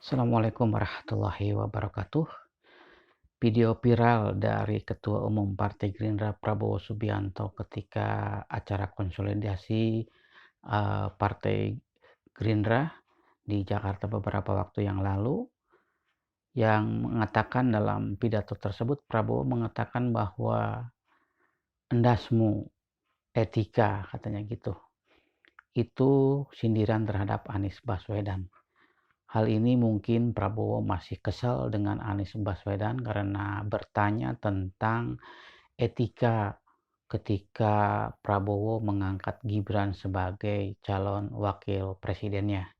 Assalamualaikum warahmatullahi wabarakatuh. Video viral dari Ketua Umum Partai Gerindra Prabowo Subianto ketika acara konsolidasi Partai Gerindra di Jakarta beberapa waktu yang lalu, yang mengatakan dalam pidato tersebut Prabowo mengatakan bahwa endasmu etika, katanya gitu. Itu sindiran terhadap Anies Baswedan. Hal ini mungkin Prabowo masih kesal dengan Anies Baswedan karena bertanya tentang etika ketika Prabowo mengangkat Gibran sebagai calon wakil presidennya.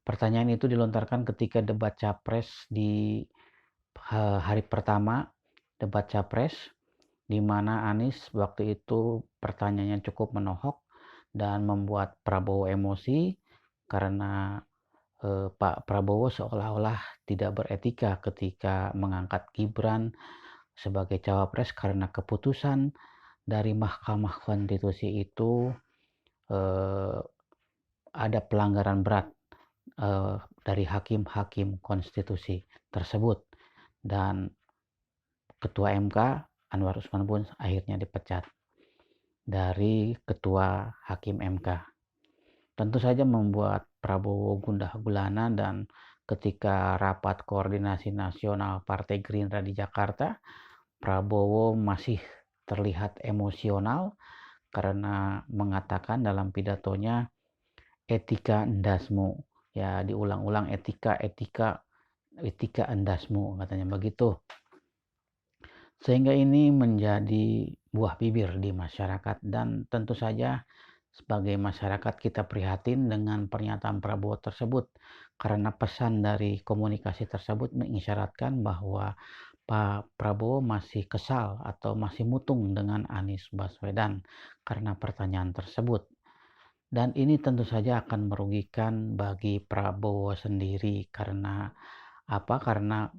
Pertanyaan itu dilontarkan ketika debat capres di hari pertama debat capres, di mana Anies waktu itu pertanyaannya cukup menohok dan membuat Prabowo emosi karena Pak Prabowo seolah-olah tidak beretika ketika mengangkat Gibran sebagai cawapres karena keputusan dari Mahkamah Konstitusi itu eh, ada pelanggaran berat dari hakim-hakim konstitusi tersebut, dan Ketua MK Anwar Usman pun akhirnya dipecat dari Ketua Hakim MK. Tentu saja membuat Prabowo gundah gulana, dan ketika rapat koordinasi nasional Partai Gerindra di Jakarta, Prabowo masih terlihat emosional karena mengatakan dalam pidatonya etika endasmu. Ya, diulang-ulang etika, etika, etika endasmu, katanya begitu. Sehingga ini menjadi buah bibir di masyarakat, dan tentu saja sebagai masyarakat kita prihatin dengan pernyataan Prabowo tersebut karena pesan dari komunikasi tersebut mengisyaratkan bahwa Pak Prabowo masih kesal atau masih mutung dengan Anies Baswedan karena pertanyaan tersebut. Dan ini tentu saja akan merugikan bagi Prabowo sendiri karena apa? Karena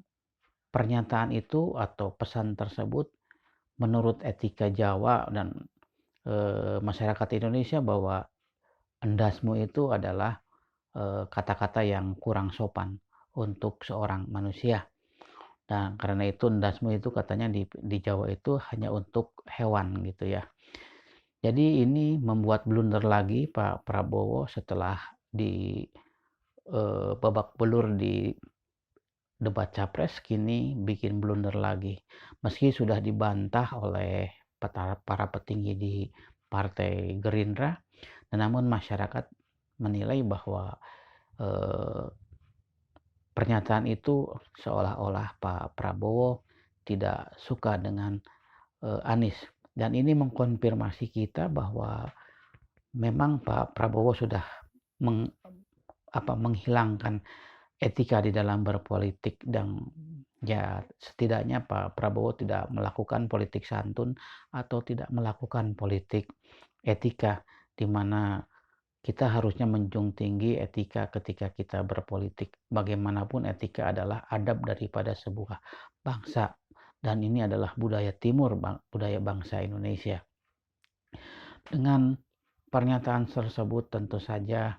pernyataan itu atau pesan tersebut menurut etika Jawa dan masyarakat Indonesia bahwa endasmu itu adalah kata-kata yang kurang sopan untuk seorang manusia. Nah, karena itu endasmu itu katanya di Jawa itu hanya untuk hewan gitu ya. Jadi ini membuat blunder lagi Pak Prabowo setelah di babak belur di debat capres, kini bikin blunder lagi. Meski sudah dibantah oleh para petinggi di Partai Gerindra, namun masyarakat menilai bahwa eh, pernyataan itu seolah-olah Pak Prabowo tidak suka dengan Anies. Dan ini mengkonfirmasi kita bahwa memang Pak Prabowo sudah meng, menghilangkan etika di dalam berpolitik, dan ya setidaknya Pak Prabowo tidak melakukan politik santun atau tidak melakukan politik etika, di mana kita harusnya menjunjung tinggi etika ketika kita berpolitik. Bagaimanapun etika adalah adab daripada sebuah bangsa, dan ini adalah budaya timur, budaya bangsa Indonesia. Dengan pernyataan tersebut tentu saja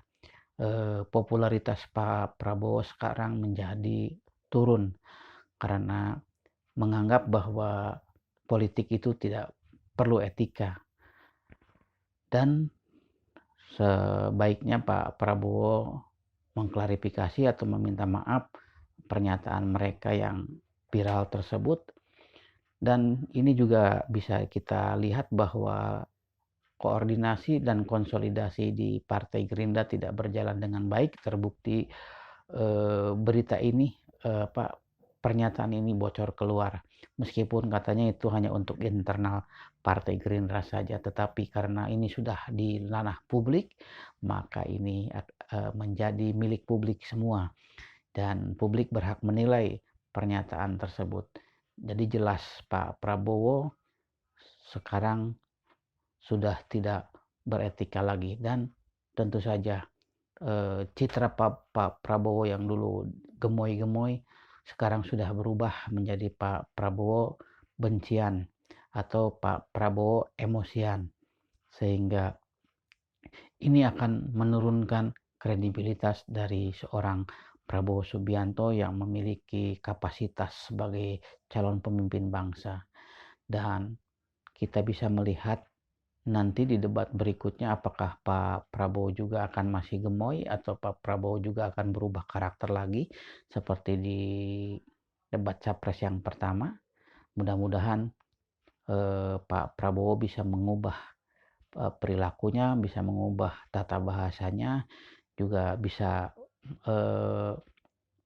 popularitas Pak Prabowo sekarang menjadi turun karena menganggap bahwa politik itu tidak perlu etika, dan sebaiknya Pak Prabowo mengklarifikasi atau meminta maaf pernyataan mereka yang viral tersebut. Dan ini juga bisa kita lihat bahwa koordinasi dan konsolidasi di Partai Gerindra tidak berjalan dengan baik. Terbukti berita ini, pernyataan ini bocor keluar. Meskipun katanya itu hanya untuk internal Partai Gerindra saja, tetapi karena ini sudah di ranah publik, maka ini menjadi milik publik semua, dan publik berhak menilai pernyataan tersebut. Jadi jelas Pak Prabowo sekarang sudah tidak beretika lagi, dan tentu saja citra Pak Prabowo yang dulu gemoy-gemoy sekarang sudah berubah menjadi Pak Prabowo bencian atau Pak Prabowo emosian, sehingga ini akan menurunkan kredibilitas dari seorang Prabowo Subianto yang memiliki kapasitas sebagai calon pemimpin bangsa. Dan kita bisa melihat nanti di debat berikutnya apakah Pak Prabowo juga akan masih gemoy atau Pak Prabowo juga akan berubah karakter lagi seperti di debat capres yang pertama. Mudah-mudahan Pak Prabowo bisa mengubah perilakunya, bisa mengubah tata bahasanya, juga bisa eh,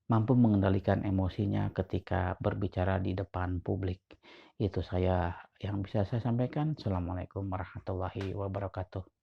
mampu mengendalikan emosinya ketika berbicara di depan publik. Itu saya yang bisa saya sampaikan. Assalamualaikum warahmatullahi wabarakatuh.